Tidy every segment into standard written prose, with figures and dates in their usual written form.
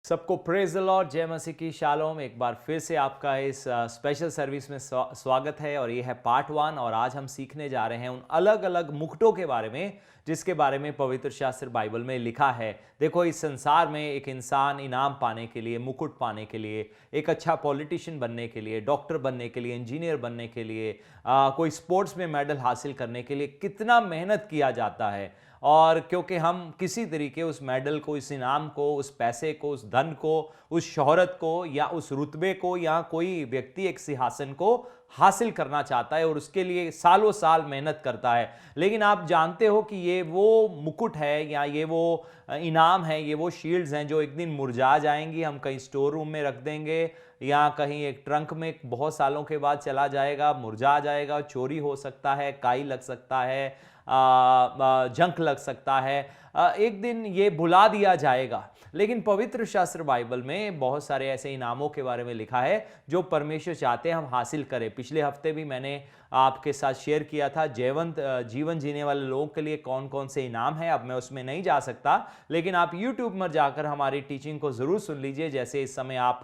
सबको praise the Lord, जय मसीह की शालोम। एक बार फिर से आपका इस स्पेशल सर्विस में स्वागत है और ये है पार्ट 1। और आज हम सीखने जा रहे हैं उन अलग अलग मुकुटों के बारे में जिसके बारे में पवित्र शास्त्र बाइबल में लिखा है। देखो, इस संसार में एक इंसान इनाम पाने के लिए, मुकुट पाने के लिए, एक अच्छा पॉलिटिशियन बनने के लिए, डॉक्टर बनने के लिए, इंजीनियर बनने के लिए, कोई स्पोर्ट्स में मेडल हासिल करने के लिए कितना मेहनत किया जाता है। और क्योंकि हम किसी तरीके उस मेडल को, इस इनाम को, उस पैसे को, उस धन को, उस शोहरत को या उस रुतबे को या कोई व्यक्ति एक सिंहासन को हासिल करना चाहता है और उसके लिए सालों साल मेहनत करता है। लेकिन आप जानते हो कि ये वो मुकुट है या ये वो इनाम है, ये वो शील्ड्स हैं जो एक दिन मुरझा जाएंगी। हम कहीं स्टोर रूम में रख देंगे या कहीं एक ट्रंक में बहुत सालों के बाद चला जाएगा, मुरझा जाएगा, चोरी हो सकता है, काई लग सकता है, जंक लग सकता है, एक दिन ये भुला दिया जाएगा। लेकिन पवित्र शास्त्र बाइबल में बहुत सारे ऐसे इनामों के बारे में लिखा है जो परमेश्वर चाहते हैं हम हासिल करें। पिछले हफ्ते भी मैंने आपके साथ शेयर किया था जयवंत जीवन जीने वाले लोगों के लिए कौन कौन से इनाम हैं। अब मैं उसमें नहीं जा सकता, लेकिन आप YouTube पर जाकर हमारी टीचिंग को ज़रूर सुन लीजिए। जैसे इस समय आप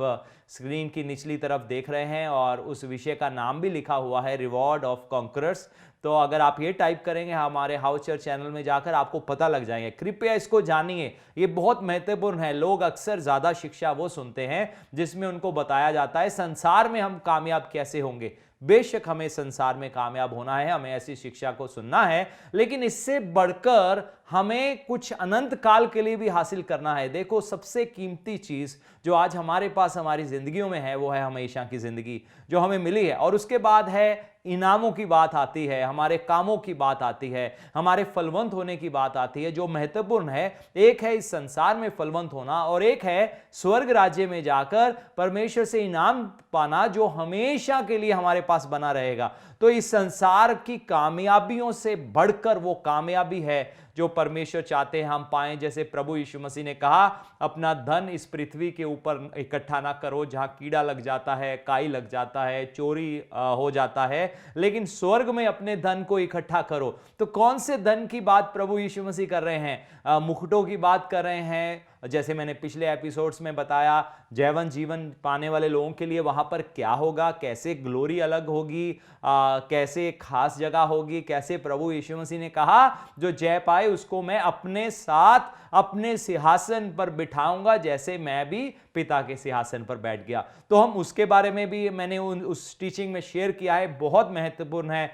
स्क्रीन की निचली तरफ देख रहे हैं और उस विषय का नाम भी लिखा हुआ है, रिवॉर्ड ऑफ कॉन्करर्स। तो अगर आप ये टाइप करेंगे हमारे हाउस चर्च चैनल में जाकर, आपको पता लग जाएंगे। कृपया इसको जानिए, ये बहुत महत्वपूर्ण है। लोग अक्सर ज़्यादा शिक्षा वो सुनते हैं जिसमें उनको बताया जाता है संसार में हम कामयाब कैसे होंगे। बेशक हमें संसार में कामयाब होना है, हमें ऐसी शिक्षा को सुनना है, लेकिन इससे बढ़कर हमें कुछ अनंत काल के लिए भी हासिल करना है। देखो, सबसे कीमती चीज जो आज हमारे पास हमारी जिंदगियों में है वो है हमेशा की जिंदगी जो हमें मिली है। और उसके बाद है इनामों की बात आती है, हमारे कामों की बात आती है, हमारे फलवंत होने की बात आती है। जो महत्वपूर्ण है, एक है इस संसार में फलवंत होना और एक है स्वर्ग राज्य में जाकर परमेश्वर से इनाम पाना जो हमेशा के लिए हमारे पास बना रहेगा। तो इस संसार की कामयाबियों से बढ़कर वो कामयाबी है जो परमेश्वर चाहते हैं हम पाएं। जैसे प्रभु यीशु मसीह ने कहा, अपना धन इस पृथ्वी के ऊपर इकट्ठा ना करो जहां कीड़ा लग जाता है, काई लग जाता है, चोरी हो जाता है, लेकिन स्वर्ग में अपने धन को इकट्ठा करो। तो कौन से धन की बात प्रभु यीशु मसीह कर रहे हैं? मुकुटों की बात कर रहे हैं। जैसे मैंने पिछले एपिसोड्स में बताया, जैवन जीवन पाने वाले लोगों के लिए वहां पर क्या होगा, कैसे ग्लोरी अलग होगी, कैसे खास जगह होगी, कैसे प्रभु यीशु मसीह ने कहा जो जय पाए उसको मैं अपने साथ अपने सिंहासन पर बिठाऊंगा जैसे मैं भी पिता के सिंहासन पर बैठ गया। तो हम उसके बारे में भी मैंने उस टीचिंग में शेयर किया है, बहुत महत्वपूर्ण है,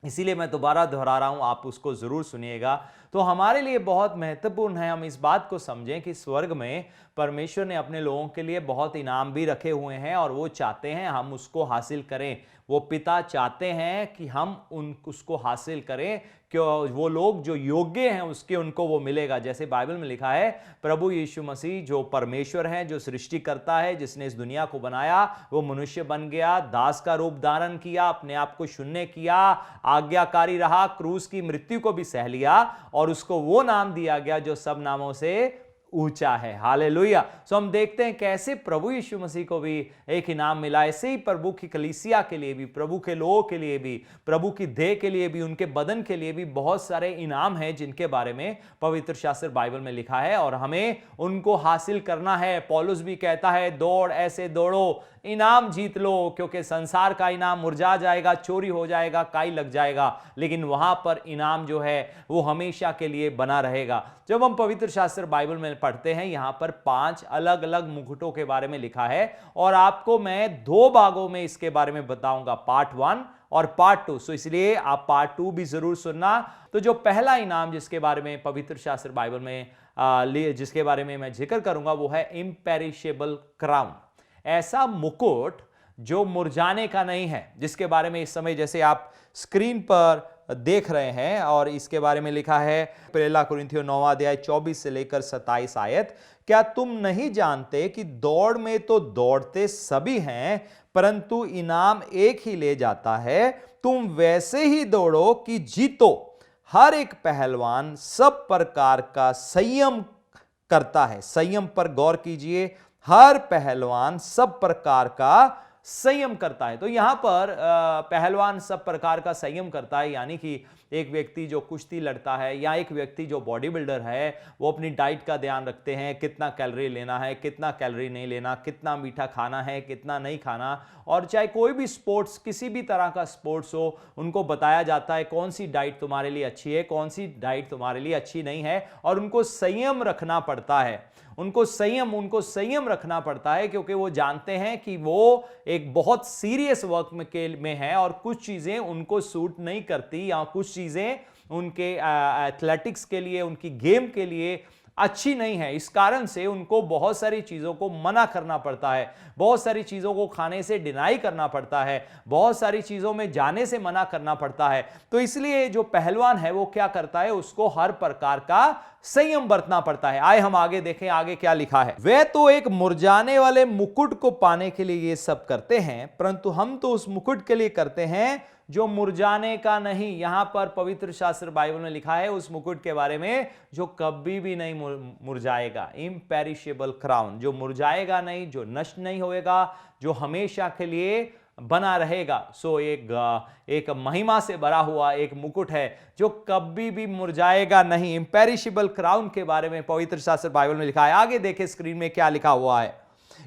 इसीलिए मैं दोबारा दोहरा रहा हूं, आप उसको जरूर सुनिएगा। तो हमारे लिए बहुत महत्वपूर्ण है हम इस बात को समझें कि स्वर्ग में परमेश्वर ने अपने लोगों के लिए बहुत इनाम भी रखे हुए हैं और वो चाहते हैं हम उसको हासिल करें। वो पिता चाहते हैं कि हम उसको हासिल करें, क्यों वो लोग जो योग्य हैं उसके उनको वो मिलेगा। जैसे बाइबल में लिखा है, प्रभु यीशु मसीह जो परमेश्वर है, जो सृष्टि करता है, जिसने इस दुनिया को बनाया, वो मनुष्य बन गया, दास का रूप धारण किया, अपने आप को शून्य किया, आज्ञाकारी रहा, क्रूस की मृत्यु को भी सह लिया और उसको वो नाम दिया गया जो सब नामों से ऊंचा है। हालेलुया। सो हम देखते हैं कैसे प्रभु यीशु मसीह को भी एक इनाम मिला। ऐसे ही प्रभु की कलीसिया के लिए भी, प्रभु के लोगों के लिए भी, प्रभु की देह के लिए भी, उनके बदन के लिए भी बहुत सारे इनाम हैं जिनके बारे में पवित्र शास्त्र बाइबल में लिखा है और हमें उनको हासिल करना है। पौलुस भी कहता है, दौड़ ऐसे दौड़ो, इनाम जीत लो, क्योंकि संसार का इनाम मुरझा जाएगा, चोरी हो जाएगा, काई लग जाएगा, लेकिन वहां पर इनाम जो है वो हमेशा के लिए बना रहेगा। जब हम पवित्र शास्त्र बाइबल में पढ़ते हैं, यहां पर 5 अलग अलग मुकुटों के बारे में लिखा है और आपको मैं 2 भागों में इसके बारे में बताऊंगा, पार्ट 1 और पार्ट 2। सो इसलिए आप पार्ट 2 भी जरूर सुनना। तो जो पहला इनाम जिसके बारे में पवित्र शास्त्र बाइबल में जिसके बारे में मैं जिक्र करूंगा वो है इम्पेरिशेबल क्राउन। ऐसा मुकुट जो मुरझाने का नहीं है, जिसके बारे में इस समय जैसे आप स्क्रीन पर देख रहे हैं और इसके बारे में लिखा है पहला कुरिन्थियों 9वां अध्याय 24 से लेकर 27 आयत, क्या तुम नहीं जानते कि दौड़ में तो दौड़ते सभी हैं परंतु इनाम एक ही ले जाता है। तुम वैसे ही दौड़ो कि जीतो। हर एक पहलवान सब प्रकार का संयम करता है। संयम पर गौर कीजिए, हर पहलवान सब प्रकार का संयम करता है। तो यहां पर पहलवान सब प्रकार का संयम करता है, यानी कि एक व्यक्ति जो कुश्ती लड़ता है या एक व्यक्ति जो बॉडी बिल्डर है, वो अपनी डाइट का ध्यान रखते हैं, कितना कैलोरी लेना है, कितना कैलोरी नहीं लेना, कितना मीठा खाना है, कितना नहीं खाना। और चाहे कोई भी स्पोर्ट्स, किसी भी तरह का स्पोर्ट्स हो, उनको बताया जाता है कौन सी डाइट तुम्हारे लिए अच्छी है, कौन सी डाइट तुम्हारे लिए अच्छी नहीं है, और उनको संयम रखना पड़ता है। उनको संयम रखना पड़ता है, क्योंकि वो जानते हैं कि वो एक बहुत सीरियस वर्क में है और कुछ चीजें उनको सूट नहीं करती, या कुछ चीजें उनके एथलेटिक्स के लिए, उनकी गेम के लिए अच्छी नहीं है। इस कारण से उनको बहुत सारी चीजों को मना करना पड़ता है, बहुत सारी चीजों को खाने से डिनाई करना पड़ता है, बहुत सारी चीजों में जाने से मना करना पड़ता है। तो इसलिए जो पहलवान है वो क्या करता है, उसको हर प्रकार का संयम बरतना पड़ता है। आए हम आगे देखें, आगे क्या लिखा है। वे तो एक मुरझाने वाले मुकुट को पाने के लिए ये सब करते हैं, परंतु हम तो उस मुकुट के लिए करते हैं जो मुरझाने का नहीं। यहां पर पवित्र शास्त्र बाइबल में लिखा है उस मुकुट के बारे में जो कभी भी नहीं मुरझाएगा, इम्पेरिशेबल क्राउन, जो मुरझाएगा नहीं, जो नष्ट नहीं होएगा, जो हमेशा के लिए बना रहेगा। सो एक महिमा से भरा हुआ एक मुकुट है जो कभी भी मुरझाएगा नहीं। इम्पेरिशेबल क्राउन के बारे में पवित्र शास्त्र बाइबल में लिखा है। आगे देखें स्क्रीन में क्या लिखा हुआ है।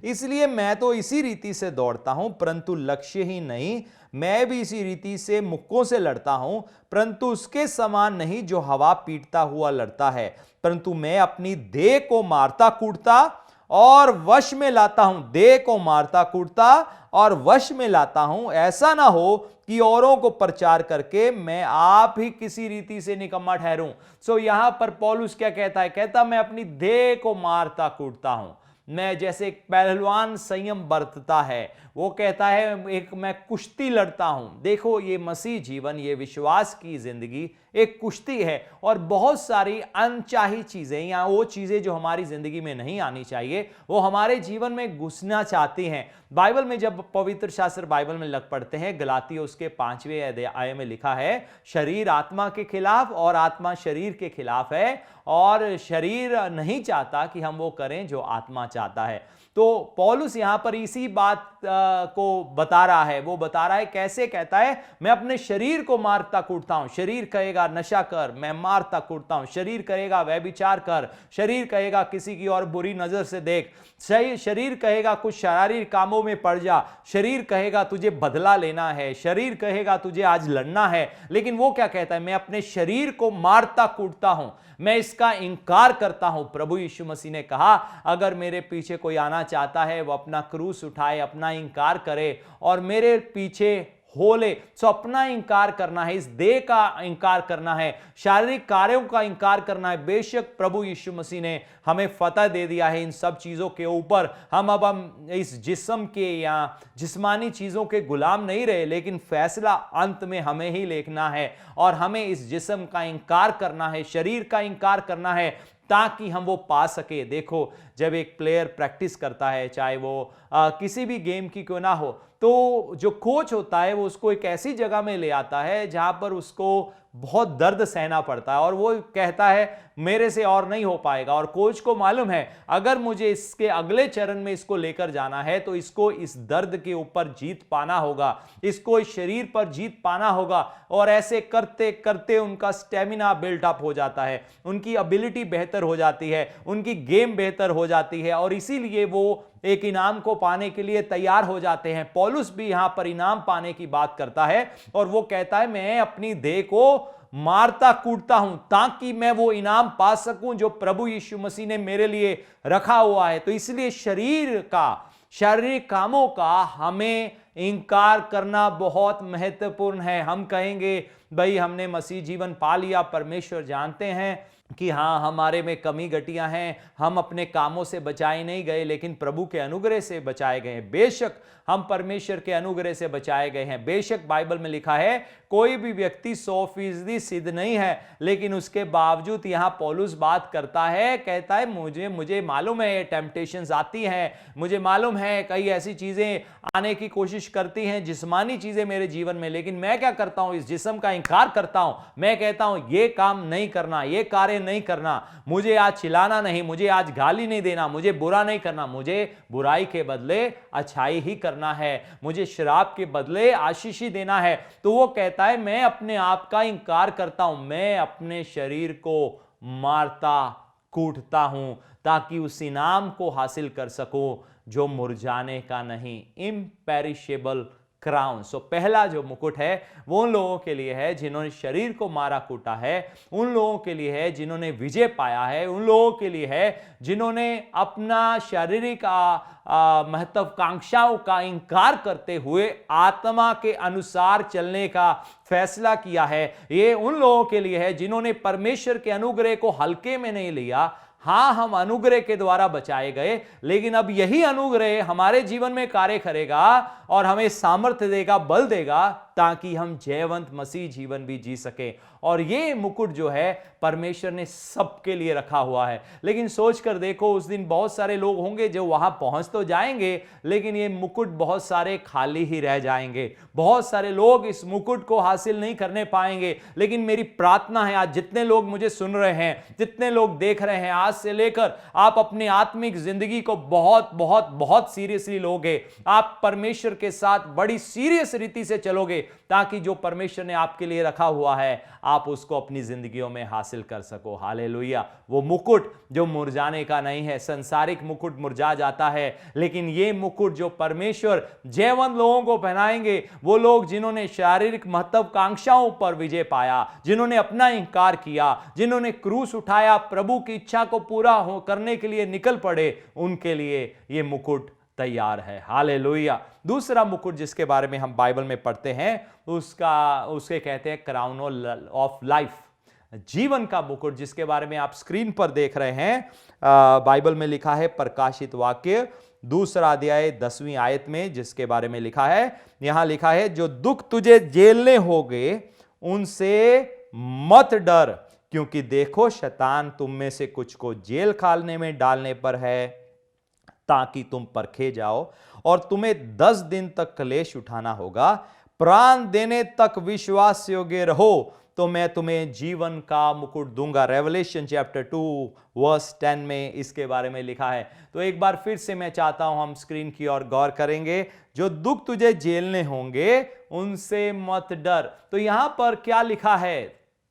इसलिए मैं तो इसी रीति से दौड़ता हूं, परंतु लक्ष्य ही नहीं, मैं भी इसी रीति से मुक्कों से लड़ता हूं, परंतु उसके समान नहीं जो हवा पीटता हुआ लड़ता है, परंतु मैं अपनी देह को मारता कूटता और वश में लाता हूं। देह को मारता कूटता और वश में लाता हूं, ऐसा ना हो कि औरों को प्रचार करके मैं आप ही किसी रीति से निकम्मा ठहरूं। सो यहां पर पौलुस क्या कहता है, कहता मैं अपनी देह को मारता कूटता हूं। मैं जैसे एक पहलवान संयम बरतता है, वो कहता है एक मैं कुश्ती लड़ता हूं। देखो ये मसीह जीवन, ये विश्वास की जिंदगी एक कुश्ती है, और बहुत सारी अनचाही चीजें या वो चीजें जो हमारी जिंदगी में नहीं आनी चाहिए वो हमारे जीवन में घुसना चाहती हैं। बाइबल में जब पवित्र शास्त्र बाइबल में लग पड़ते हैं, गलाती उसके 5वें अध्याय में लिखा है, शरीर आत्मा के खिलाफ और आत्मा शरीर के खिलाफ है, और शरीर नहीं चाहता कि हम वो करें जो आत्मा चाहता है। तो पौलुस यहां पर इसी बात को बता रहा है। वो बता रहा है कैसे, कहता है मैं अपने शरीर को मारता कूटता हूं। शरीर कहेगा नशा कर, मैं मारता कूटता हूं। शरीर कहेगा व्यभिचार कर, शरीर कहेगा किसी की और बुरी नजर से देख, शरीर कहेगा कुछ शारीरिक कामों में पड़ जा, शरीर कहेगा तुझे बदला लेना है, शरीर कहेगा तुझे आज लड़ना है। लेकिन वो क्या कहता है, मैं अपने शरीर को मारता कूटता हूं, मैं इसका इंकार करता हूं। प्रभु यीशु मसीह ने कहा अगर मेरे पीछे कोई आना चाहता है वो अपना क्रूस उठाए, अपना इंकार करे और मेरे पीछे हो ले। सो अपना इंकार करना है, इस देह का इंकार करना है, शारीरिक कार्यों का इंकार करना है। बेशक प्रभु यीशु मसीह ने हमें फतह दे दिया है इन सब चीजों के ऊपर। हम इस जिस्म के या जिस्मानी चीजों के गुलाम नहीं रहे, लेकिन फैसला अंत में हमें ही लेना है, और हमें इस जिस्म का इंकार करना है, शरीर का इंकार करना है, ताकि हम वो पा सके। देखो जब एक प्लेयर प्रैक्टिस करता है, चाहे वो किसी भी गेम की क्यों ना हो, तो जो कोच होता है वो उसको एक ऐसी जगह में ले आता है जहां पर उसको बहुत दर्द सहना पड़ता है, और वो कहता है मेरे से और नहीं हो पाएगा। और कोच को मालूम है अगर मुझे इसके अगले चरण में इसको लेकर जाना है तो इसको इस दर्द के ऊपर जीत पाना होगा, इसको इस शरीर पर जीत पाना होगा। और ऐसे करते करते उनका स्टेमिना बिल्ट अप हो जाता है, उनकी एबिलिटी बेहतर हो जाती है, उनकी गेम बेहतर हो जाती है, और इसीलिए वो एक इनाम को पाने के लिए तैयार हो जाते हैं। पौलुस भी यहां पर इनाम पाने की बात करता है, और वो कहता है मैं अपनी देह को मारता कूटता हूं ताकि मैं वो इनाम पा सकूं जो प्रभु यीशु मसीह ने मेरे लिए रखा हुआ है। तो इसलिए शरीर का, शारीरिक कामों का हमें इंकार करना बहुत महत्वपूर्ण है। हम कहेंगे भाई हमने मसीह जीवन पा लिया, परमेश्वर जानते हैं कि हाँ हमारे में कमी गटियां हैं, हम अपने कामों से बचाए नहीं गए लेकिन प्रभु के अनुग्रह से बचाए गए हैं। बेशक हम परमेश्वर के अनुग्रह से बचाए गए हैं। बेशक बाइबल में लिखा है कोई भी व्यक्ति 100% सिद्ध नहीं है, लेकिन उसके बावजूद यहां पौलुस बात करता है, कहता है मुझे मालूम है टेम्पटेशंस आती हैं, मुझे मालूम है कई ऐसी चीजें आने की कोशिश करती हैं, जिस्मानी चीजें मेरे जीवन में, लेकिन मैं क्या करता हूं, इस जिस्म का इंकार करता हूं। मैं कहता हूं ये काम नहीं करना, ये कार्य कार्य नहीं करना, मुझे आज चिल्लाना नहीं, मुझे आज गाली नहीं देना, मुझे बुरा नहीं करना, मुझे बुराई के बदले अच्छाई ही करना है, मुझे श्राप के बदले आशीष ही देना है। तो वो कहता है मैं अपने आप का इंकार करता हूं, मैं अपने शरीर को मारता कूटता हूं ताकि उस इनाम को हासिल कर सकूं जो मुरझाने का नहीं, इम्पेरिशेबल क्राउन। सो पहला जो मुकुट है वो उन लोगों के लिए है जिन्होंने शरीर को मारा कूटा है, उन लोगों के लिए है जिन्होंने विजय पाया है, उन लोगों के लिए है जिन्होंने अपना शारीरिक महत्वाकांक्षाओं का इंकार करते हुए आत्मा के अनुसार चलने का फैसला किया है। ये उन लोगों के लिए है जिन्होंने परमेश्वर के अनुग्रह को हल्के में नहीं लिया। हां, हम अनुग्रह के द्वारा बचाए गए, लेकिन अब यही अनुग्रह हमारे जीवन में कार्य करेगा और हमें सामर्थ्य देगा, बल देगा, ताकि हम जयवंत मसीह जीवन भी जी सके। और ये मुकुट जो है परमेश्वर ने सबके लिए रखा हुआ है। लेकिन सोच कर देखो, उस दिन बहुत सारे लोग होंगे जो वहां पहुंच तो जाएंगे, लेकिन ये मुकुट बहुत सारे खाली ही रह जाएंगे। बहुत सारे लोग इस मुकुट को हासिल नहीं करने पाएंगे। लेकिन मेरी प्रार्थना है, आज जितने लोग मुझे सुन रहे हैं, जितने लोग देख रहे हैं, आज से लेकर आप अपनी आत्मिक जिंदगी को बहुत बहुत बहुत सीरियसली लोगे। आप परमेश्वर के साथ बड़ी सीरियस रीति से चलोगे, ताकि जो परमेश्वर ने आपके लिए रखा हुआ है आप उसको अपनी जिंदगियों में हासिल कर सको। हालेलुया। वो मुकुट जो मुरझाने का नहीं है। संसारिक मुकुट मुरझा जाता है, लेकिन ये मुकुट जो परमेश्वर जयवंत लोगों को पहनाएंगे, वो लोग जिन्होंने शारीरिक महत्वाकांक्षाओं पर विजय पाया, जिन्होंने अपना इंकार किया, जिन्होंने क्रूस उठाया, प्रभु की इच्छा को पूरा करने के लिए निकल पड़े, उनके लिए ये मुकुट तैयार है। हालेलुया। दूसरा मुकुट जिसके बारे में हम बाइबल में पढ़ते हैं उसके कहते हैं क्राउन ऑफ लाइफ, जीवन का मुकुट, जिसके बारे में आप स्क्रीन पर देख रहे हैं। बाइबल में लिखा है प्रकाशित वाक्य 2 अध्याय 10वीं आयत में, जिसके बारे में लिखा है, यहां लिखा है, जो दुख तुझे झेलने होंगे उनसे मत डर, क्योंकि देखो शैतान तुम में से कुछ को जेल खाने में डालने पर है, ताकि तुम परखे जाओ, और तुम्हें 10 दिन तक क्लेश उठाना होगा। प्राण देने तक विश्वास योग्य रहो तो मैं तुम्हें जीवन का मुकुट दूंगा। रेवलेशन चैप्टर 2 वर्स 10 में इसके बारे में लिखा है। तो एक बार फिर से मैं चाहता हूं हम स्क्रीन की ओर गौर करेंगे। जो दुख तुझे झेलने होंगे उनसे मत डर। तो यहां पर क्या लिखा है?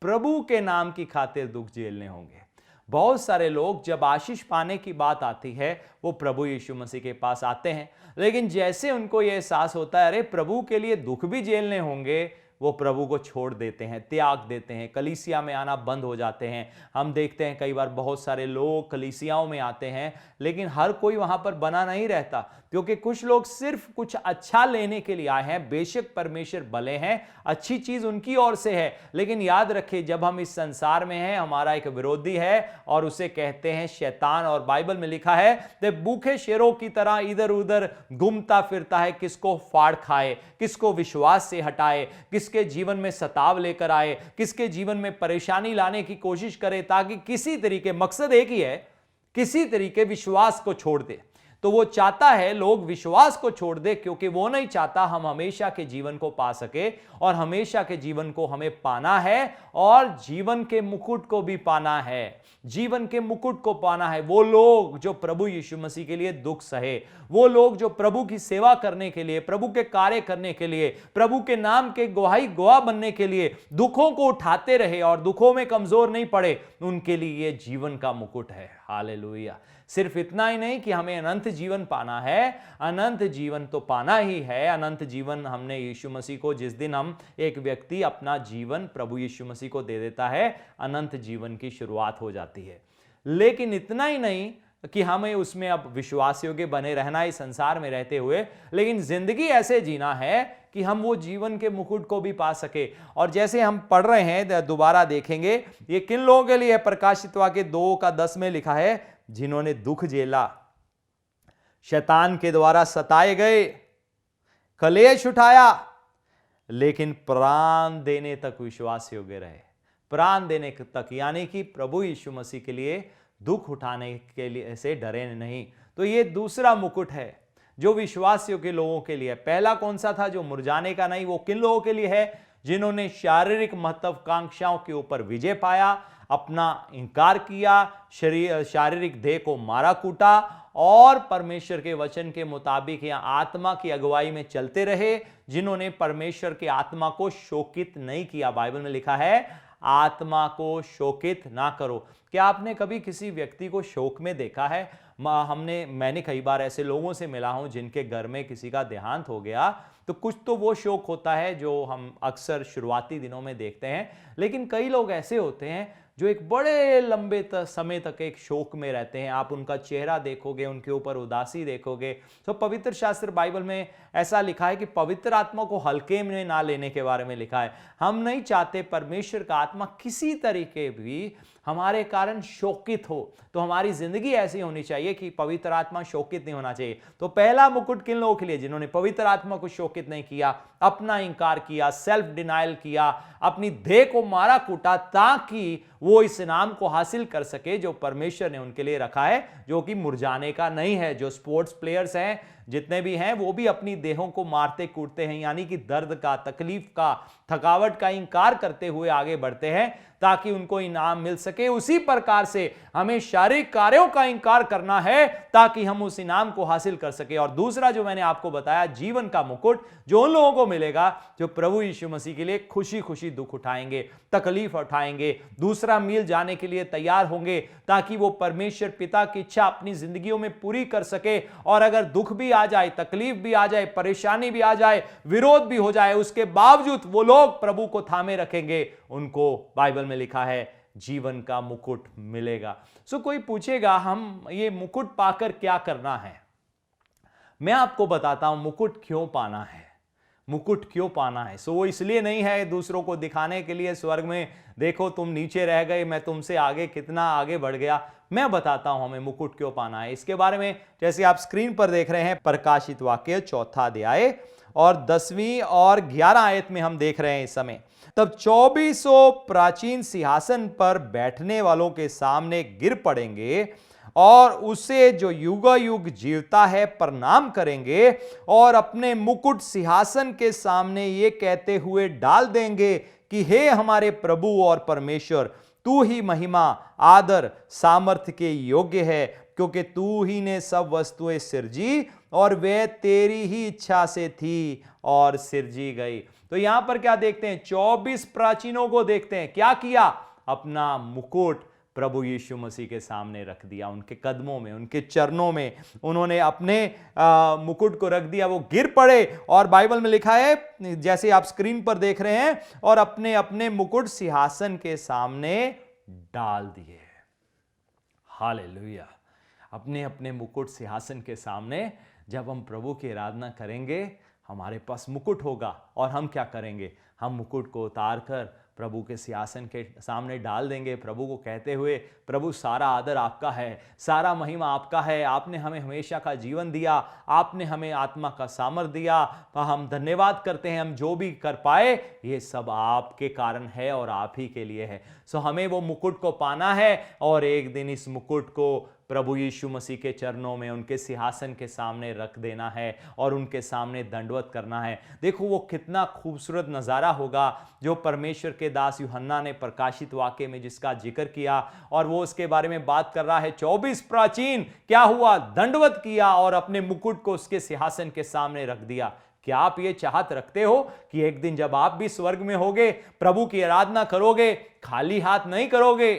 प्रभु के नाम की खातिर दुख झेलने होंगे। बहुत सारे लोग जब आशीष पाने की बात आती है वो प्रभु यीशु मसीह के पास आते हैं, लेकिन जैसे उनको यह एहसास होता है अरे प्रभु के लिए दुख भी झेलने होंगे, वो प्रभु को छोड़ देते हैं, त्याग देते हैं, कलीसिया में आना बंद हो जाते हैं। हम देखते हैं कई बार बहुत सारे लोग कलीसियाओं में आते हैं, लेकिन हर कोई वहां पर बना नहीं रहता, क्योंकि कुछ लोग सिर्फ कुछ अच्छा लेने के लिए आए हैं। बेशक परमेश्वर भले हैं, अच्छी चीज उनकी ओर से है, लेकिन याद रखिए जब हम इस संसार में हैं हमारा एक विरोधी है और उसे कहते हैं शैतान। और बाइबल में लिखा है कि भूखे शेरों की तरह इधर उधर घूमता फिरता है, किसको फाड़ खाए, किसको विश्वास से हटाए, किसके जीवन में सताव लेकर आए, किसके जीवन में परेशानी लाने की कोशिश करे, ताकि किसी तरीके, मकसद एक ही है, किसी तरीके विश्वास को छोड़ दे। तो वो चाहता है लोग विश्वास को छोड़ दे, क्योंकि वो नहीं चाहता हम हमेशा के जीवन को पा सके, और हमेशा के जीवन को हमें पाना है और जीवन के मुकुट को भी पाना है। जीवन के मुकुट को पाना है। वो लोग जो प्रभु यीशु मसीह के लिए दुख सहे, वो लोग जो प्रभु की सेवा करने के लिए, प्रभु के कार्य करने के लिए, प्रभु के नाम के गवाह बनने के लिए दुखों को उठाते रहे और दुखों में कमजोर नहीं पड़े, उनके लिए ये जीवन का मुकुट है। हालेलुया। सिर्फ इतना ही नहीं कि हमें अनंत जीवन पाना है, अनंत जीवन तो पाना ही है। अनंत जीवन हमने यीशु मसीह को, जिस दिन हम एक व्यक्ति अपना जीवन प्रभु यीशु मसीह को दे देता है, अनंत जीवन की शुरुआत हो जाती है। लेकिन इतना ही नहीं कि हमें उसमें अब विश्वास योग्य बने रहना इस संसार में रहते हुए, लेकिन जिंदगी ऐसे जीना है कि हम वो जीवन के मुकुट को भी पा सके। और जैसे हम पढ़ रहे हैं, दोबारा देखेंगे ये किन लोगों के लिए। प्रकाशित वाक्य 2:10 में लिखा है, जिन्होंने दुख झेला, शैतान के द्वारा सताए गए, कलेश उठाया, लेकिन प्राण देने तक विश्वास योग्य रहे। प्राण देने तक, यानी कि प्रभु यीशु मसीह के लिए दुख उठाने के लिए से डरे नहीं। तो ये दूसरा मुकुट है जो विश्वास योग्य लोगों के लिए। पहला कौन सा था? जो मुरझाने का नहीं। वो किन लोगों के लिए है? जिन्होंने शारीरिक महत्वाकांक्षाओं के ऊपर विजय पाया, अपना इनकार किया, शारीरिक देह को मारा कूटा और परमेश्वर के वचन के मुताबिक या आत्मा की अगुवाई में चलते रहे, जिन्होंने परमेश्वर की आत्मा को शोकित नहीं किया। बाइबल में लिखा है आत्मा को शोकित ना करो। क्या आपने कभी किसी व्यक्ति को शोक में देखा है? मैंने कई बार ऐसे लोगों से मिला हूं जिनके घर में किसी का देहांत हो गया, तो कुछ तो वो शोक होता है जो हम अक्सर शुरुआती दिनों में देखते हैं, लेकिन कई लोग ऐसे होते हैं जो एक बड़े लंबे समय तक एक शोक में रहते हैं। आप उनका चेहरा देखोगे, उनके ऊपर उदासी देखोगे। तो पवित्र शास्त्र बाइबल में ऐसा लिखा है कि पवित्र आत्मा को हल्के में ना लेने के बारे में लिखा है। हम नहीं चाहते परमेश्वर का आत्मा किसी तरीके भी हमारे कारण शोकित हो। तो हमारी जिंदगी ऐसी होनी चाहिए कि पवित्र आत्मा शोकित नहीं होना चाहिए। तो पहला मुकुट किन लोगों के लिए? जिन्होंने पवित्र आत्मा को शोकित नहीं किया, अपना इंकार किया, सेल्फ डिनाइल किया, अपनी देह को मारा कूटा, ताकि वो इस इनाम को हासिल कर सके जो परमेश्वर ने उनके लिए रखा है, जो कि मुरझाने का नहीं है। जो स्पोर्ट्स प्लेयर्स हैं जितने भी हैं, वो भी अपनी देहों को मारते कूटते हैं, यानी कि दर्द का, तकलीफ का, थकावट का इंकार करते हुए आगे बढ़ते हैं ताकि उनको इनाम मिल सके। उसी प्रकार से हमें शारीरिक कार्यों का इंकार करना है ताकि हम उस इनाम को हासिल कर सके। और दूसरा जो मैंने आपको बताया, जीवन का मुकुट, जो उन लोगों को मिलेगा जो प्रभु यीशु मसीह के लिए खुशी खुशी दुख उठाएंगे, तकलीफ उठाएंगे, दूसरा मील जाने के लिए तैयार होंगे, ताकि वो परमेश्वर पिता की इच्छा अपनी जिंदगियों में पूरी कर सके। और अगर दुख भी आ जाए, तकलीफ भी आ जाए, परेशानी भी आ जाए, विरोध भी हो जाए, उसके बावजूद वो लोग प्रभु को थामे रखेंगे, उनको बाइबल में लिखा है जीवन का मुकुट मिलेगा। सो कोई पूछेगा हम ये मुकुट पाकर क्या करना है? मैं आपको बताता हूं मुकुट क्यों पाना है। मुकुट क्यों पाना है? सो वो इसलिए नहीं है दूसरों को दिखाने के लिए स्वर्ग में देखो तुम नीचे रह गए, मैं तुमसे आगे कितना आगे बढ़ गया। मैं बताता हूं हमें मुकुट क्यों पाना है। इसके बारे में जैसे आप स्क्रीन पर देख रहे हैं, प्रकाशित वाक्य 4 अध्याय और 10वीं और 11 आयत में हम देख रहे हैं इस समय। तब 2400 प्राचीन सिंहासन पर बैठने वालों के सामने गिर पड़ेंगे और उसे जो युगा युग जीवता है प्रणाम करेंगे और अपने मुकुट सिंहासन के सामने ये कहते हुए डाल देंगे कि हे हमारे प्रभु और परमेश्वर, तू ही महिमा, आदर, सामर्थ्य के योग्य है, क्योंकि तू ही ने सब वस्तुएं सिरजी और वे तेरी ही इच्छा से थी और सिरजी गई। तो यहां पर क्या देखते हैं? 24 प्राचीनों को देखते हैं। क्या किया? अपना मुकुट प्रभु यीशु मसीह के सामने रख दिया, उनके कदमों में, उनके चरणों में उन्होंने अपने मुकुट को रख दिया। वो गिर पड़े और बाइबल में लिखा है, जैसे आप स्क्रीन पर देख रहे हैं, और अपने अपने मुकुट सिंहासन के सामने डाल दिए। हालेलुया! अपने अपने मुकुट सिंहासन के सामने जब हम प्रभु की आराधना करेंगे, हमारे पास मुकुट होगा और हम क्या करेंगे? हम मुकुट को उतार कर प्रभु के सिंहासन के सामने डाल देंगे, प्रभु को कहते हुए, प्रभु सारा आदर आपका है, सारा महिमा आपका है, आपने हमें हमेशा का जीवन दिया, आपने हमें आत्मा का सामर्थ दिया, हम धन्यवाद करते हैं। हम जो भी कर पाए ये सब आपके कारण है और आप ही के लिए है। सो हमें वो मुकुट को पाना है और एक दिन इस मुकुट को प्रभु यीशु मसीह के चरणों में, उनके सिंहासन के सामने रख देना है और उनके सामने दंडवत करना है। देखो वो कितना खूबसूरत नज़ारा होगा जो परमेश्वर के दास यूहन्ना ने प्रकाशित वाक्य में जिसका जिक्र किया, और वो उसके बारे में बात कर रहा है। 24 प्राचीन क्या हुआ? दंडवत किया और अपने मुकुट को उसके सिंहासन के सामने रख दिया। क्या आप ये चाहत रखते हो कि एक दिन जब आप भी स्वर्ग में होगे, प्रभु की आराधना करोगे, खाली हाथ नहीं करोगे?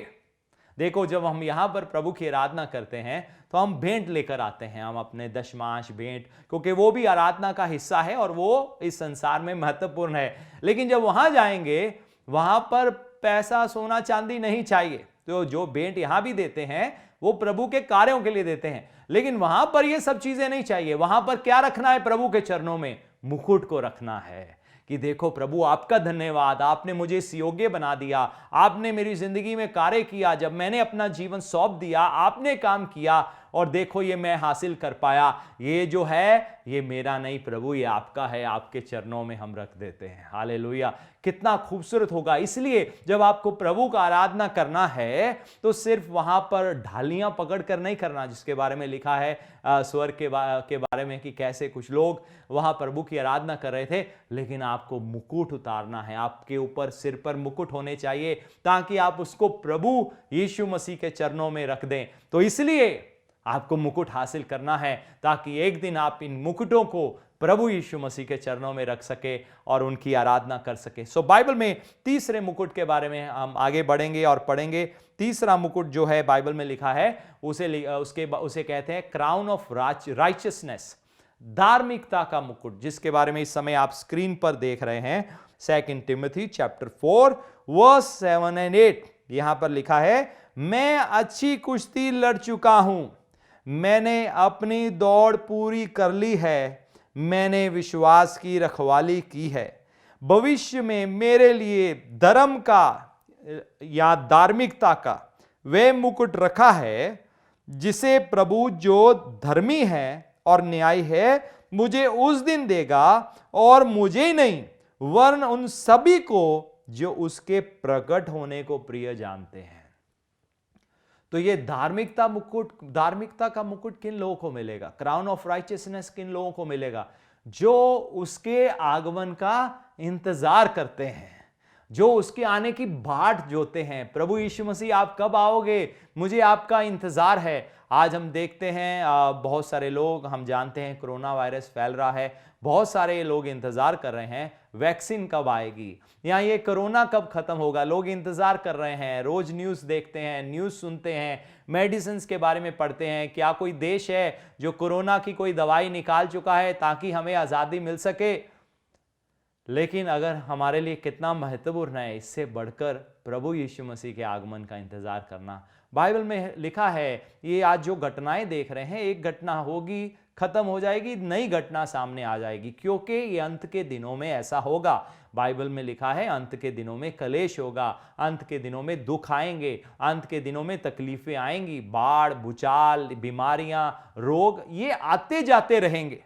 देखो जब हम यहां पर प्रभु की आराधना करते हैं तो हम भेंट लेकर आते हैं, हम अपने दशमांश भेंट, क्योंकि वो भी आराधना का हिस्सा है और वो इस संसार में महत्वपूर्ण है। लेकिन जब वहां जाएंगे, वहां पर पैसा, सोना, चांदी नहीं चाहिए। तो जो भेंट यहां भी देते हैं वो प्रभु के कार्यों के लिए देते हैं, लेकिन वहां पर ये सब चीजें नहीं चाहिए। वहां पर क्या रखना है? प्रभु के चरणों में मुकुट को रखना है कि देखो प्रभु आपका धन्यवाद, आपने मुझे इस योग्य बना दिया, आपने मेरी जिंदगी में कार्य किया, जब मैंने अपना जीवन सौंप दिया आपने काम किया और देखो ये मैं हासिल कर पाया, ये जो है ये मेरा नहीं प्रभु, ये आपका है, आपके चरणों में हम रख देते हैं। हालेलुया, कितना खूबसूरत होगा। इसलिए जब आपको प्रभु का आराधना करना है तो सिर्फ वहां पर ढालियां पकड़ कर नहीं करना, जिसके बारे में लिखा है स्वर्ग के बारे में कि कैसे कुछ लोग वहां प्रभु की आराधना कर रहे थे, लेकिन आपको मुकुट उतारना है, आपके ऊपर सिर पर मुकुट होने चाहिए ताकि आप उसको प्रभु यीशु मसीह के चरणों में रख दें। तो इसलिए आपको मुकुट हासिल करना है ताकि एक दिन आप इन मुकुटों को प्रभु यीशु मसीह के चरणों में रख सके और उनकी आराधना कर सके। सो बाइबल में तीसरे मुकुट के बारे में हम आगे बढ़ेंगे और पढ़ेंगे। तीसरा मुकुट जो है बाइबल में लिखा है उसे कहते हैं क्राउन ऑफ राइचियसनेस, धार्मिकता का मुकुट, जिसके बारे में इस समय आप स्क्रीन पर देख रहे हैं। 2 टिमोथी चैप्टर 4 वर्स 7 और 8 यहां पर लिखा है, मैं अच्छी कुश्ती लड़ चुका हूं, मैंने अपनी दौड़ पूरी कर ली है, मैंने विश्वास की रखवाली की है। भविष्य में मेरे लिए धर्म का या धार्मिकता का वे मुकुट रखा है जिसे प्रभु जो धर्मी है और न्यायी है मुझे उस दिन देगा, और मुझे ही नहीं वरन उन सभी को जो उसके प्रकट होने को प्रिय जानते हैं। तो ये धार्मिकता का मुकुट किन लोगों को मिलेगा? क्राउन ऑफ राइचियसनेस किन लोगों को मिलेगा? जो उसके आगमन का इंतजार करते हैं, जो उसके आने की बाट जोते हैं। प्रभु यीशु मसीह आप कब आओगे, मुझे आपका इंतजार है। आज हम देखते हैं बहुत सारे लोग, हम जानते हैं कोरोना वायरस फैल रहा है, बहुत सारे लोग इंतजार कर रहे हैं वैक्सीन कब आएगी या ये कोरोना कब खत्म होगा। लोग इंतजार कर रहे हैं, रोज न्यूज देखते हैं, न्यूज सुनते हैं, मेडिसिन के बारे में पढ़ते हैं। क्या कोई देश है जो कोरोना की कोई दवाई निकाल चुका है ताकि हमें आजादी मिल सके? लेकिन अगर हमारे लिए कितना महत्वपूर्ण है इससे बढ़कर प्रभु यीशु मसीह के आगमन का इंतजार करना। बाइबल में लिखा है ये आज जो घटनाएं देख रहे हैं, एक घटना होगी, खत्म हो जाएगी, नई घटना सामने आ जाएगी, क्योंकि ये अंत के दिनों में ऐसा होगा। बाइबल में लिखा है अंत के दिनों में कलेश होगा, अंत के दिनों में दुख आएंगे, अंत के दिनों में तकलीफें आएंगी, बाढ़, भूचाल, बीमारियां, रोग, ये आते जाते रहेंगे।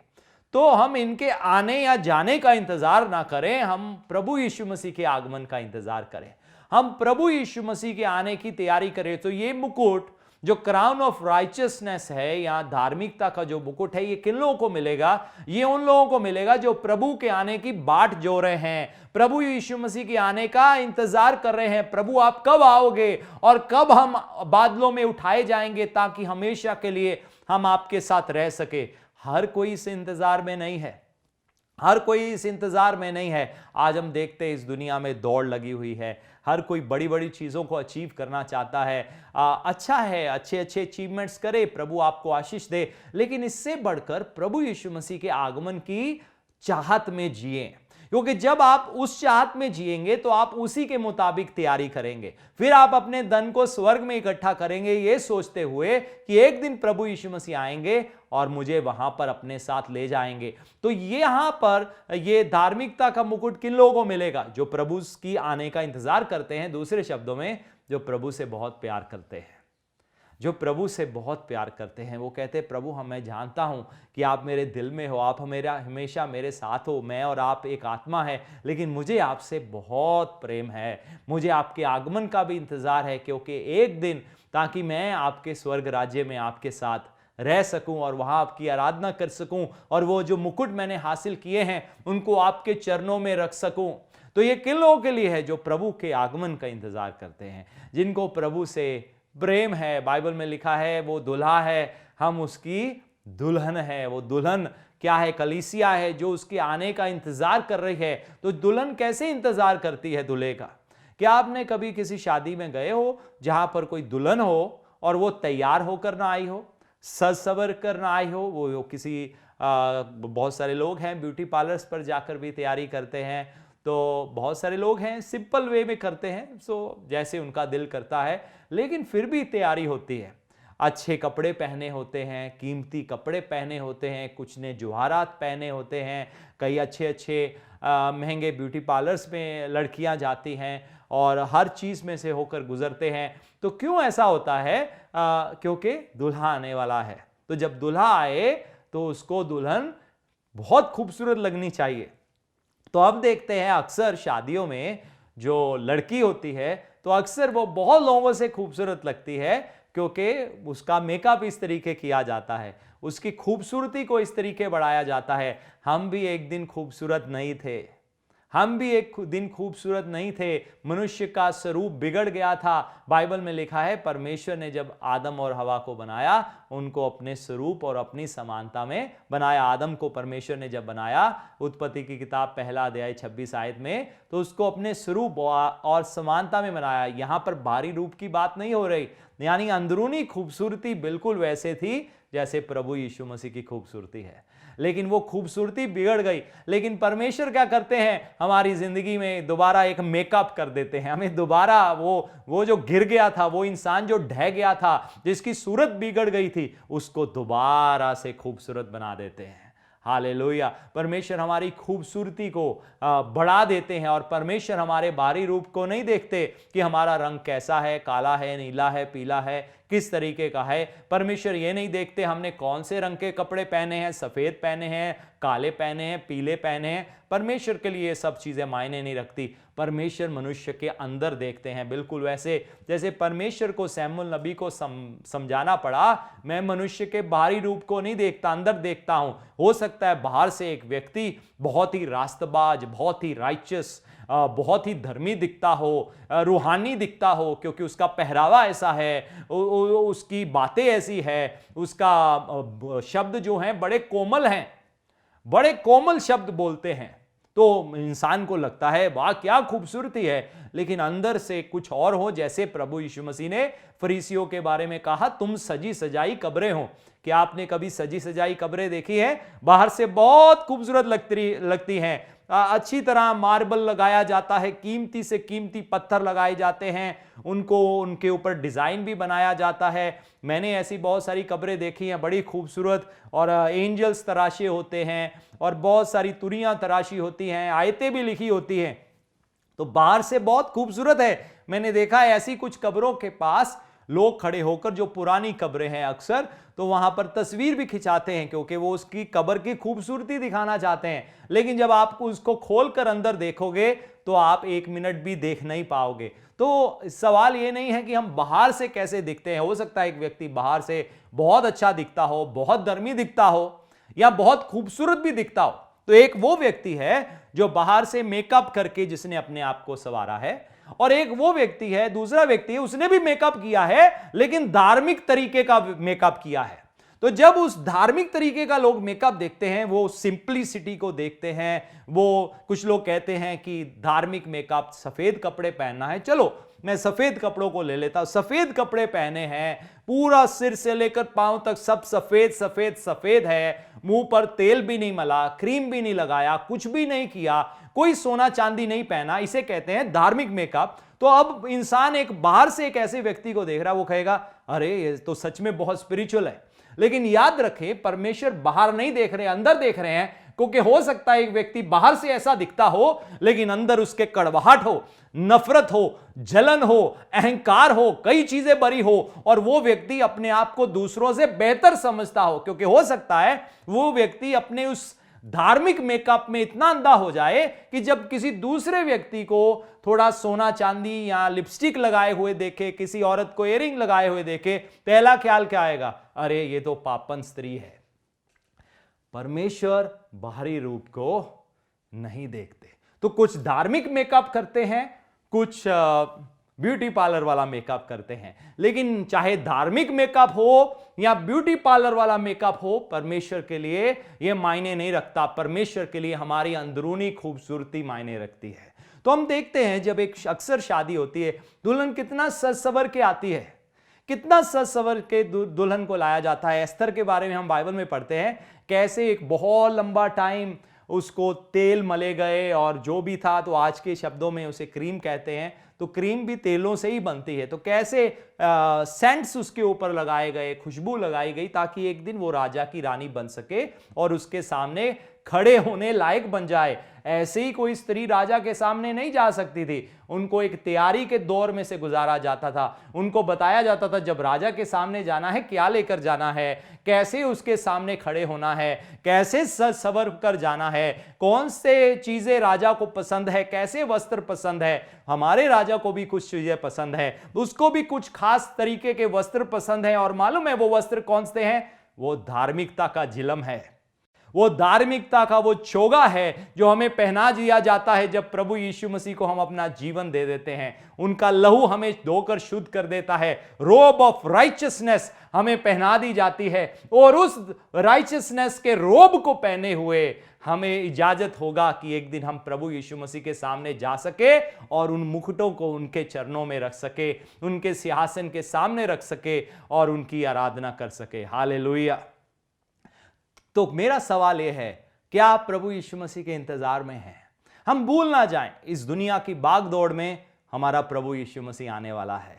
तो हम इनके आने या जाने का इंतजार ना करें, हम प्रभु यीशु मसीह के आगमन का इंतजार करें, हम प्रभु यीशु मसीह के आने की तैयारी करें। तो ये मुकुट जो क्राउन ऑफ राइचियसनेस है या धार्मिकता का जो मुकुट है, ये किन लोगों को मिलेगा? ये उन लोगों को मिलेगा जो प्रभु के आने की बाट जो रहे हैं, प्रभु यीशु मसीह के आने का इंतजार कर रहे हैं। प्रभु आप कब आओगे और कब हम बादलों में उठाए जाएंगे ताकि हमेशा के लिए हम आपके साथ रह सके। हर कोई इस इंतजार में नहीं है, हर कोई इस इंतजार में नहीं है। आज हम देखते हैं इस दुनिया में दौड़ लगी हुई है, हर कोई बड़ी बड़ी चीजों को अचीव करना चाहता है। अच्छा है, अच्छे अच्छे अचीवमेंट्स करे, प्रभु आपको आशीष दे, लेकिन इससे बढ़कर प्रभु यीशु मसीह के आगमन की चाहत में जिए, क्योंकि जब आप उस चाहत में जिएंगे तो आप उसी के मुताबिक तैयारी करेंगे। फिर आप अपने धन को स्वर्ग में इकट्ठा करेंगे ये सोचते हुए कि एक दिन प्रभु यीशु मसीह आएंगे और मुझे वहां पर अपने साथ ले जाएंगे। तो ये यहां पर ये धार्मिकता का मुकुट किन लोगों को मिलेगा? जो प्रभु की आने का इंतजार करते हैं, दूसरे शब्दों में जो प्रभु से बहुत प्यार करते हैं, जो प्रभु से बहुत प्यार करते हैं। वो कहते हैं प्रभु मैं जानता हूं कि आप मेरे दिल में हो, आप हमेशा मेरे साथ हो, मैं और आप एक आत्मा है, लेकिन मुझे आपसे बहुत प्रेम है, मुझे आपके आगमन का भी इंतजार है, क्योंकि एक दिन ताकि मैं आपके स्वर्ग राज्य में आपके साथ रह सकूं और वहां आपकी आराधना कर सकूं और वो जो मुकुट मैंने हासिल किए हैं उनको आपके चरणों में रख सकूं। तो ये किन लोगों के लिए है? जो प्रभु के आगमन का इंतजार करते हैं, जिनको प्रभु से प्रेम है। बाइबल में लिखा है वो दुल्हा है, हम उसकी दुल्हन है। वो दुल्हन क्या है? कलीसिया है जो उसके आने का इंतजार कर रही है। तो दुल्हन कैसे इंतजार करती है दूल्हे का? क्या आपने कभी किसी शादी में गए हो जहां पर कोई दुल्हन हो और वो तैयार होकर ना आई हो, सज सवर कर ना आई हो? वो किसी बहुत सारे लोग हैं ब्यूटी पार्लर्स पर जाकर भी तैयारी करते हैं, तो बहुत सारे लोग हैं सिंपल वे में करते हैं, सो जैसे उनका दिल करता है, लेकिन फिर भी तैयारी होती है। अच्छे कपड़े पहने होते हैं, कीमती कपड़े पहने होते हैं, कुछ ने जवाहरात पहने होते हैं, कई अच्छे अच्छे महंगे ब्यूटी पार्लर्स में लड़कियां जाती हैं और हर चीज़ में से होकर गुजरते हैं। तो क्यों ऐसा होता है? क्योंकि दूल्हा आने वाला है। तो जब दूल्हा आए तो उसको दुल्हन बहुत खूबसूरत लगनी चाहिए। तो अब देखते हैं अक्सर शादियों में जो लड़की होती है तो अक्सर वो बहुत लोगों से खूबसूरत लगती है, क्योंकि उसका मेकअप इस तरीके किया जाता है, उसकी खूबसूरती को इस तरीके बढ़ाया जाता है। हम भी एक दिन खूबसूरत नहीं थे, हम भी एक दिन खूबसूरत नहीं थे, मनुष्य का स्वरूप बिगड़ गया था। बाइबल में लिखा है परमेश्वर ने जब आदम और हवा को बनाया, उनको अपने स्वरूप और अपनी समानता में बनाया। आदम को परमेश्वर ने जब बनाया, उत्पत्ति की किताब पहला अध्याय 26 आयत में, तो उसको अपने स्वरूप और समानता में बनाया। यहां पर बाहरी रूप की बात नहीं हो रही, यानी अंदरूनी खूबसूरती बिल्कुल वैसे थी जैसे प्रभु यीशु मसीह की खूबसूरती है, लेकिन वो खूबसूरती बिगड़ गई। लेकिन परमेश्वर क्या करते हैं? हमारी जिंदगी में दोबारा एक मेकअप कर देते हैं, हमें दोबारा वो जो गिर गया था, वो इंसान जो ढह गया था, जिसकी सूरत बिगड़ गई थी, उसको दोबारा से खूबसूरत बना देते हैं। हालेलुया। परमेश्वर हमारी खूबसूरती को बढ़ा देते हैं और परमेश्वर हमारे बाहरी रूप को नहीं देखते कि हमारा रंग कैसा है, काला है, नीला है, पीला है, किस तरीके का है। परमेश्वर ये नहीं देखते हमने कौन से रंग के कपड़े पहने हैं, सफेद पहने हैं, काले पहने हैं, पीले पहने हैं। परमेश्वर के लिए ये सब चीजें मायने नहीं रखती। परमेश्वर मनुष्य के अंदर देखते हैं, बिल्कुल वैसे जैसे परमेश्वर को सैमुअल नबी को समझाना पड़ा, मैं मनुष्य के बाहरी रूप को नहीं देखता, अंदर देखता हूं। हो सकता है बाहर से एक व्यक्ति बहुत ही रास्तबाज, बहुत ही राइचस, बहुत ही धर्मी दिखता हो, रूहानी दिखता हो, क्योंकि उसका पहरावा ऐसा है, उसकी बातें ऐसी है, उसका शब्द जो हैं बड़े कोमल हैं, बड़े कोमल शब्द बोलते हैं, तो इंसान को लगता है वाह क्या खूबसूरती है। लेकिन अंदर से कुछ और हो, जैसे प्रभु यीशु मसीह ने फरीसियों के बारे में कहा, तुम सजी सजाई कब्रें हो। क्या आपने कभी सजी सजाई कब्रें देखी है? बाहर से बहुत खूबसूरत लगती हैं, अच्छी तरह मार्बल लगाया जाता है, कीमती से कीमती पत्थर लगाए जाते हैं, उनको उनके ऊपर डिजाइन भी बनाया जाता है। मैंने ऐसी बहुत सारी कब्रें देखी हैं, बड़ी खूबसूरत, और एंजल्स तराशे होते हैं और बहुत सारी तुरियां तराशी होती हैं, आयतें भी लिखी होती हैं। तो बाहर से बहुत खूबसूरत है। मैंने देखा है ऐसी कुछ कब्रों के पास लोग खड़े होकर, जो पुरानी कब्रें हैं अक्सर, तो वहां पर तस्वीर भी खिंचाते हैं, क्योंकि वो उसकी कब्र की खूबसूरती दिखाना चाहते हैं। लेकिन जब आप उसको खोलकर अंदर देखोगे तो आप 1 मिनट भी देख नहीं पाओगे। तो सवाल ये नहीं है कि हम बाहर से कैसे दिखते हैं। हो सकता है एक व्यक्ति बाहर से बहुत अच्छा दिखता हो, बहुत धर्मी दिखता हो, या बहुत खूबसूरत भी दिखता हो। तो एक वो व्यक्ति है जो बाहर से मेकअप करके जिसने अपने आप को संवारा है, और एक वो व्यक्ति है, दूसरा व्यक्ति है, उसने भी मेकअप किया है, लेकिन धार्मिक तरीके का मेकअप किया है। तो जब उस धार्मिक तरीके का लोग मेकअप देखते हैं, वो सिंपलिसिटी को देखते हैं, वो कुछ लोग कहते हैं कि धार्मिक मेकअप सफेद कपड़े पहनना है। चलो मैं सफेद कपड़ों को ले लेता हूं। सफेद कपड़े पहने हैं, पूरा सिर से लेकर पांव तक सब सफेद सफेद सफेद है, मुंह पर तेल भी नहीं मला, क्रीम भी नहीं लगाया, कुछ भी नहीं किया, कोई सोना चांदी नहीं पहना, इसे कहते हैं धार्मिक मेकअप। तो अब इंसान एक बाहर से एक ऐसे व्यक्ति को देख रहा है, वो कहेगा अरे ये तो सच में बहुत स्पिरिचुअल है। लेकिन याद रखें, परमेश्वर बाहर नहीं देख रहे, अंदर देख रहे हैं। क्योंकि हो सकता है एक व्यक्ति बाहर से ऐसा दिखता हो, लेकिन अंदर उसके कड़वाहट हो, नफरत हो, जलन हो, अहंकार हो, कई चीजें भरी हो, और वो व्यक्ति अपने आप को दूसरों से बेहतर समझता हो। क्योंकि हो सकता है वो व्यक्ति अपने उस धार्मिक मेकअप में इतना अंधा हो जाए कि जब किसी दूसरे व्यक्ति को थोड़ा सोना चांदी या लिपस्टिक लगाए हुए देखे, किसी औरत को इयररिंग लगाए हुए देखे, पहला ख्याल क्या आएगा? अरे ये तो पापन स्त्री है। परमेश्वर बाहरी रूप को नहीं देखते। तो कुछ धार्मिक मेकअप करते हैं, कुछ ब्यूटी पार्लर वाला मेकअप करते हैं। लेकिन चाहे धार्मिक मेकअप हो या ब्यूटी पार्लर वाला मेकअप हो, परमेश्वर के लिए यह मायने नहीं रखता। परमेश्वर के लिए हमारी अंदरूनी खूबसूरती मायने रखती है। तो हम देखते हैं जब एक अक्सर शादी होती है, दुल्हन कितना सज सवर के आती है, कितना सज सवर के दुल्हन को लाया जाता है। एस्थर के बारे में हम बाइबल में पढ़ते हैं, कैसे एक बहुत लंबा टाइम उसको तेल मले गए और जो भी था, तो आज के शब्दों में उसे क्रीम कहते हैं, तो क्रीम भी तेलों से ही बनती है। तो कैसे सेंट्स उसके ऊपर लगाए गए, खुशबू लगाई गई ताकि एक दिन वो राजा की रानी बन सके और उसके सामने खड़े होने लायक बन जाए। ऐसे ही कोई स्त्री राजा के सामने नहीं जा सकती थी, उनको एक तैयारी के दौर में से गुजारा जाता था। उनको बताया जाता था जब राजा के सामने जाना है क्या लेकर जाना है, कैसे उसके सामने खड़े होना है, कैसे सज संवर कर जाना है, कौन से चीजें राजा को पसंद है, कैसे वस्त्र पसंद है। हमारे राजा को भी कुछ चीजें पसंद है, उसको भी कुछ खास तरीके के वस्त्र पसंद है। और मालूम है वो वस्त्र कौन से हैं? वो धार्मिकता का झिलम है, वो धार्मिकता का वो चोगा है जो हमें पहना दिया जाता है जब प्रभु यीशु मसीह को हम अपना जीवन दे देते हैं। उनका लहू हमें धोकर शुद्ध कर देता है। रोब ऑफ राइचियसनेस हमें पहना दी जाती है और उस राइचियसनेस के रोब को पहने हुए हमें इजाजत होगा कि एक दिन हम प्रभु यीशु मसीह के सामने जा सके और उन मुकुटों को उनके चरणों में रख सके, उनके सिंहासन के सामने रख सके और उनकी आराधना कर सके। हालेलुया। तो मेरा सवाल यह है, क्या आप प्रभु यीशु मसीह के इंतजार में हैं? हम भूल ना जाएं, इस दुनिया की भागदौड़ में हमारा प्रभु यीशु मसीह आने वाला है।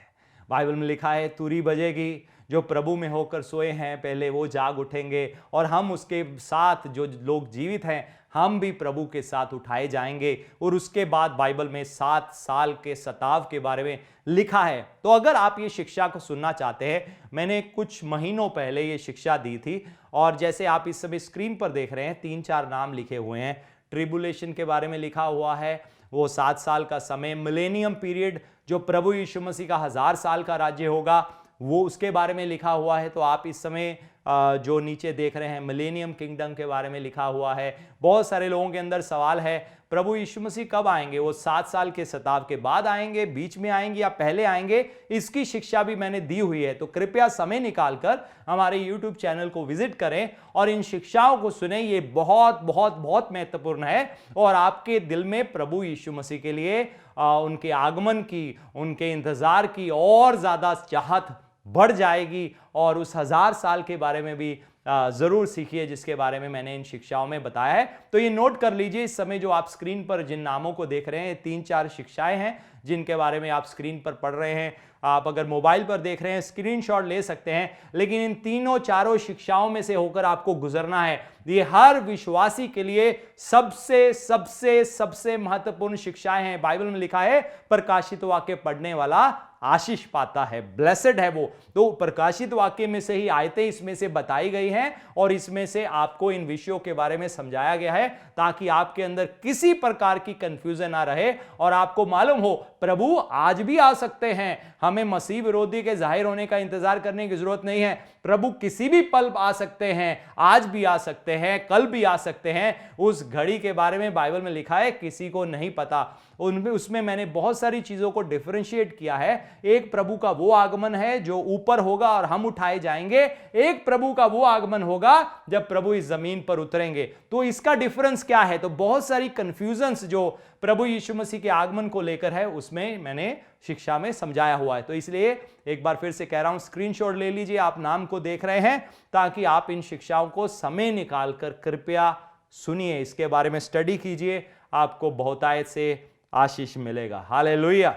बाइबल में लिखा है तुरी बजेगी, जो प्रभु में होकर सोए हैं पहले वो जाग उठेंगे और हम उसके साथ जो लोग जीवित हैं हम भी प्रभु के साथ उठाए जाएंगे। और उसके बाद बाइबल में 7 साल के सताव के बारे में लिखा है। तो अगर आप ये शिक्षा को सुनना चाहते हैं, मैंने कुछ महीनों पहले ये शिक्षा दी थी और जैसे आप इस समय स्क्रीन पर देख रहे हैं 3-4 नाम लिखे हुए हैं। ट्रिबुलेशन के बारे में लिखा हुआ है, वो 7 साल का समय, मिलेनियम पीरियड जो प्रभु यीशु मसीह का 1000 साल का राज्य होगा वो उसके बारे में लिखा हुआ है। तो आप इस समय जो नीचे देख रहे हैं मिलेनियम किंगडम के बारे में लिखा हुआ है। बहुत सारे लोगों के अंदर सवाल है प्रभु यीशु मसीह कब आएंगे? वो 7 साल के सताव के बाद आएंगे, बीच में आएंगे या पहले आएंगे? इसकी शिक्षा भी मैंने दी हुई है। तो कृपया समय निकालकर हमारे YouTube चैनल को विजिट करें और इन शिक्षाओं को सुने। ये बहुत बहुत बहुत महत्वपूर्ण है और आपके दिल में प्रभु यीशु मसीह के लिए उनके आगमन की, उनके इंतजार की और ज्यादा चाहत बढ़ जाएगी। और उस 1000 साल के बारे में भी जरूर सीखिए जिसके बारे में मैंने इन शिक्षाओं में बताया है। तो ये नोट कर लीजिए, इस समय जो आप स्क्रीन पर जिन नामों को देख रहे हैं 3-4 शिक्षाएं हैं जिनके बारे में आप स्क्रीन पर पढ़ रहे हैं। आप अगर मोबाइल पर देख रहे हैं स्क्रीनशॉट ले सकते हैं, लेकिन इन 3-4 शिक्षाओं में से होकर आपको गुजरना है। ये हर विश्वासी के लिए सबसे सबसे सबसे महत्वपूर्ण शिक्षाएं हैं। बाइबल में लिखा है प्रकाशित वाक्य पढ़ने वाला आशीष पाता है, ब्लेसेड है वो। तो प्रकाशित वाक्य में से ही आयतें इसमें से बताई गई हैं और इसमें से आपको इन विषयों के बारे में समझाया गया है ताकि आपके अंदर किसी प्रकार की कंफ्यूजन ना रहे और आपको मालूम हो प्रभु आज भी आ सकते हैं। हमें मसीह विरोधी के जाहिर होने का इंतजार करने की जरूरत नहीं है। प्रभु किसी भी पल आ सकते हैं, आज भी आ सकते हैं, कल भी आ सकते हैं। उस घड़ी के बारे में बाइबल में लिखा है किसी को नहीं पता। उसमें मैंने बहुत सारी चीजों को डिफरेंशिएट किया है। एक प्रभु का वो आगमन है जो ऊपर होगा और हम उठाए जाएंगे, एक प्रभु का वो आगमन होगा जब प्रभु इस जमीन पर उतरेंगे। तो इसका डिफरेंस क्या है? तो बहुत सारी कंफ्यूजन्स जो प्रभु यीशु मसीह के आगमन को लेकर है उसमें मैंने शिक्षा में समझाया हुआ है। तो इसलिए एक बार फिर से कह रहा हूं, स्क्रीनशॉट ले लीजिए, आप नाम को देख रहे हैं ताकि आप इन शिक्षाओं को समय निकालकर कृपया सुनिए, इसके बारे में स्टडी कीजिए, आपको बहुतायत से आशीष मिलेगा। हालेलुया।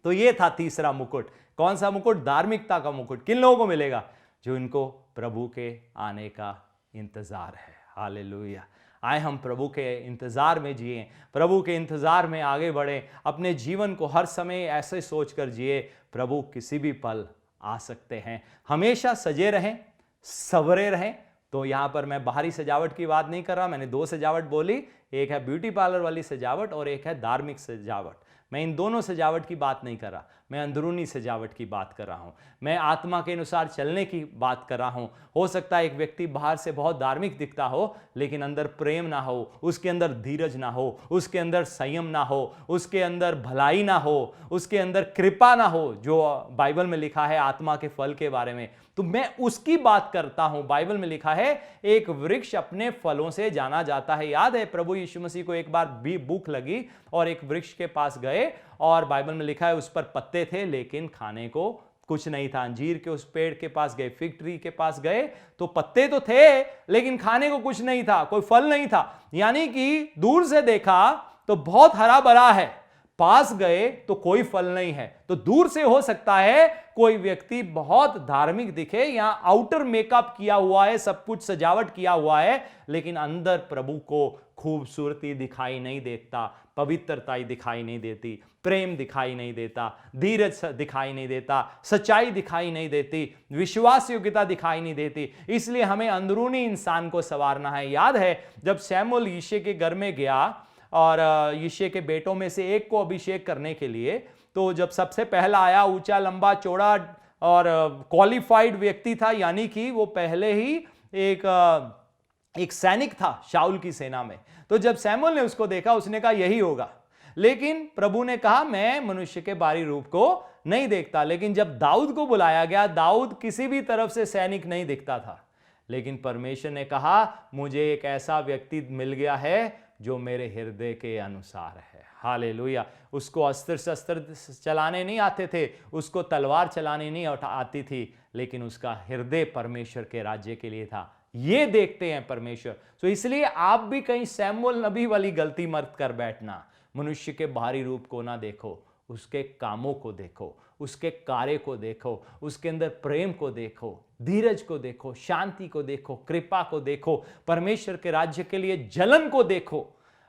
तो ये था तीसरा मुकुट। कौन सा मुकुट? धार्मिकता का मुकुट। किन लोगों को मिलेगा? जो इनको प्रभु के आने का इंतजार है। हालेलुया। आए हम प्रभु के इंतजार में जिए, प्रभु के इंतजार में आगे बढ़े, अपने जीवन को हर समय ऐसे सोचकर जिए प्रभु किसी भी पल आ सकते हैं। हमेशा सजे रहें, सवरे रहें। तो यहां पर मैं बाहरी सजावट की बात नहीं कर रहा, मैंने 2 सजावट बोली, एक है ब्यूटी पार्लर वाली सजावट और एक है धार्मिक सजावट। मैं इन दोनों सजावट की बात नहीं कर रहा, मैं अंदरूनी सजावट की बात कर रहा हूं। मैं आत्मा के अनुसार चलने की बात कर रहा हूं। हो सकता है एक व्यक्ति बाहर से बहुत धार्मिक दिखता हो लेकिन अंदर प्रेम ना हो, उसके अंदर धीरज ना हो, उसके अंदर संयम ना हो, उसके अंदर भलाई ना हो, उसके अंदर कृपा ना हो, जो बाइबल में लिखा है आत्मा के फल के बारे में। तो मैं उसकी बात करता हूं। बाइबल में लिखा है एक वृक्ष अपने फलों से जाना जाता है। याद है प्रभु यीशु मसीह को एक बार भी भूख लगी और एक वृक्ष के पास गए और बाइबल में लिखा है उस पर पत्ते थे लेकिन खाने को कुछ नहीं था। अंजीर के उस पेड़ के पास गए, फिग ट्री के पास गए तो पत्ते तो थे लेकिन खाने को कुछ नहीं था, कोई फल नहीं था। यानी कि दूर से देखा तो बहुत हरा भरा है, पास गए तो कोई फल नहीं है। तो दूर से हो सकता है कोई व्यक्ति बहुत धार्मिक दिखे, यहां आउटर मेकअप किया हुआ है, सब कुछ सजावट किया हुआ है, लेकिन अंदर प्रभु को खूबसूरती दिखाई नहीं देता, पवित्रता दिखाई नहीं देती, प्रेम दिखाई नहीं देता, धीरज दिखाई नहीं देता, सच्चाई दिखाई नहीं देती, विश्वास योग्यता दिखाई नहीं देती। इसलिए हमें अंदरूनी इंसान को संवारना है। याद है जब शमूएल यिशै के घर में गया और यिशै के बेटों में से एक को अभिषेक करने के लिए, तो जब सबसे पहला आया, ऊंचा लंबा चौड़ा और क्वालिफाइड व्यक्ति था, यानी कि वो पहले ही एक सैनिक था शाऊल की सेना में। तो जब शमूएल ने उसको देखा उसने कहा यही होगा, लेकिन प्रभु ने कहा मैं मनुष्य के बाहरी रूप को नहीं देखता। लेकिन जब दाऊद को बुलाया गया, दाऊद किसी भी तरफ से सैनिक नहीं दिखता था, लेकिन परमेश्वर ने कहा मुझे एक ऐसा व्यक्ति मिल गया है जो मेरे हृदय के अनुसार है। हालेलुया। उसको अस्त्र शस्त्र चलाने नहीं आते थे, उसको तलवार चलाने नहीं आती थी, लेकिन उसका हृदय परमेश्वर के राज्य के लिए था। ये देखते हैं परमेश्वर। तो इसलिए आप भी कहीं शमूएल नबी वाली गलती मत कर बैठना। मनुष्य के बाहरी रूप को ना देखो, उसके कामों को देखो, उसके कार्य को देखो, उसके अंदर प्रेम को देखो, धीरज को देखो, शांति को देखो, कृपा को देखो, परमेश्वर के राज्य के लिए जलन को देखो।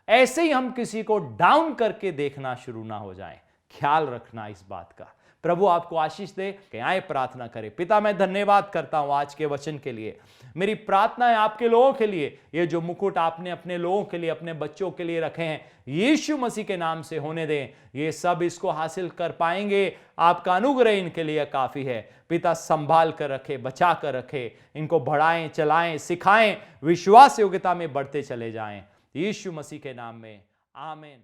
ऐसे ही हम किसी को डाउन करके देखना शुरू ना हो जाए। ख्याल रखना इस बात का। प्रभु आपको आशीष दे। कि आए प्रार्थना करें। पिता मैं धन्यवाद करता हूं आज के वचन के लिए। मेरी प्रार्थना है आपके लोगों के लिए, ये जो मुकुट आपने अपने लोगों के लिए, अपने बच्चों के लिए रखे हैं, यीशु मसीह के नाम से होने दें। ये सब इसको हासिल कर पाएंगे, आपका अनुग्रह इनके लिए काफी है। पिता संभाल कर रखे, बचा कर रखे, इनको बढ़ाएं, चलाएं, सिखाएं, विश्वास योग्यता में बढ़ते चले जाएं। यीशु मसीह के नाम में आमीन।